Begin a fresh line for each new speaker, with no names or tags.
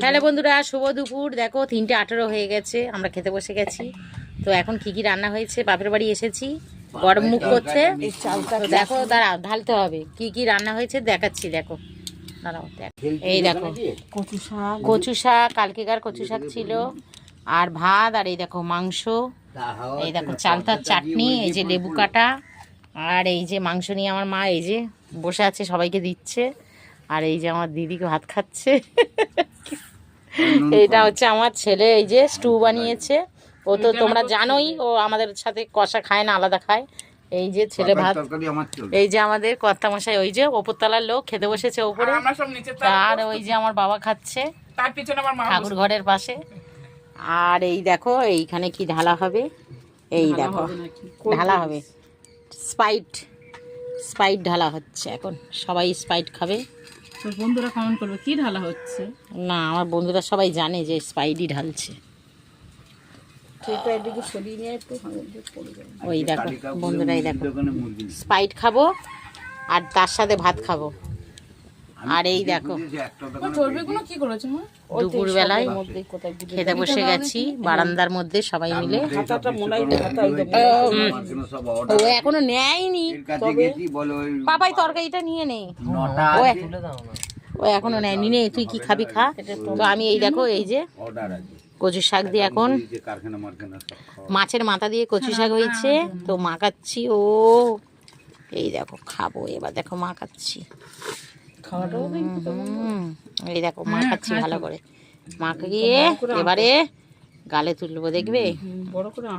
Hello বন্ধুরা, শুভ দুপুর। দেখো 3:18 হয়ে গেছে, আমরা খেতে বসে গেছি। তো এখন কি কি রান্না হয়েছে, বাপের বাড়ি এসেছি, গরম মুখ করছে। তো দেখো, দাঁড়াও, ঢালতে হবে। কি কি রান্না হয়েছে দেখাচ্ছি, দেখো দাঁড়াও। এই দেখো কচু শাক, কালকেকার কচু শাক ছিল, আর ভাত, আর এই দেখো মাংস, এই দেখো চালতার চাটনি, এই যে লেবু কাটা, আর এই যে মাংস নিয়ে আমার মা এই যে বসে আছে, সবাইকে দিচ্ছে। আর এই যে আমার দিদিকে ভাত খাচ্ছে। এইটা হচ্ছে আমার ছেলে, এই যে স্টু বানিয়েছে। ও তো তোমরা জানোই, ও আমাদের সাথে কষা খায় না, আলাদা খায়। এই যে ছেলে ভাত, এই যে আমাদের কর্তামশাই, ওই যে ওপরতলার লোক খেতে বসেছে ওপরে। আর ওই যে আমার বাবা খাচ্ছে তার পিছনে, আমার ঠাকুর ঘরের পাশে। আর এই দেখো এইখানে কি ঢালা হবে, এই দেখো ঢালা হবে স্প্রাইট। স্প্রাইট ঢালা হচ্ছে এখন, সবাই স্প্রাইট খাবে।
বন্ধুরা কমেন্ট করবে কি ঢালা হচ্ছে।
না, আমার বন্ধুরা সবাই জানে যে স্প্রাইটই ঢালছে। ওই দেখো বন্ধুরা, এই দেখো স্প্রাইট খাবো আর তার সাথে ভাত খাবো। আর এই দেখো দুপুরবেলায় খেতে বসে গেছি বারান্দার মধ্যে সবাই মিলে। ও এখনো নেয়নি, পাপাই তরকারিটা নিয়ে নেই, ও এখনো নেয়নি। নে, তুই কি খাবি খা। তো আমি এই দেখো, এই যে কচু শাক দিয়ে, এখন মাছের মাথা দিয়ে কচু শাক হয়েছে, তো মাখাচ্ছি। ও এই দেখো খাবো এবার, দেখো মাখাচ্ছি। এই দেখো মাখাচ্ছি ভালো করে, মাখিয়ে এবারে গালে তুলবো, দেখবে।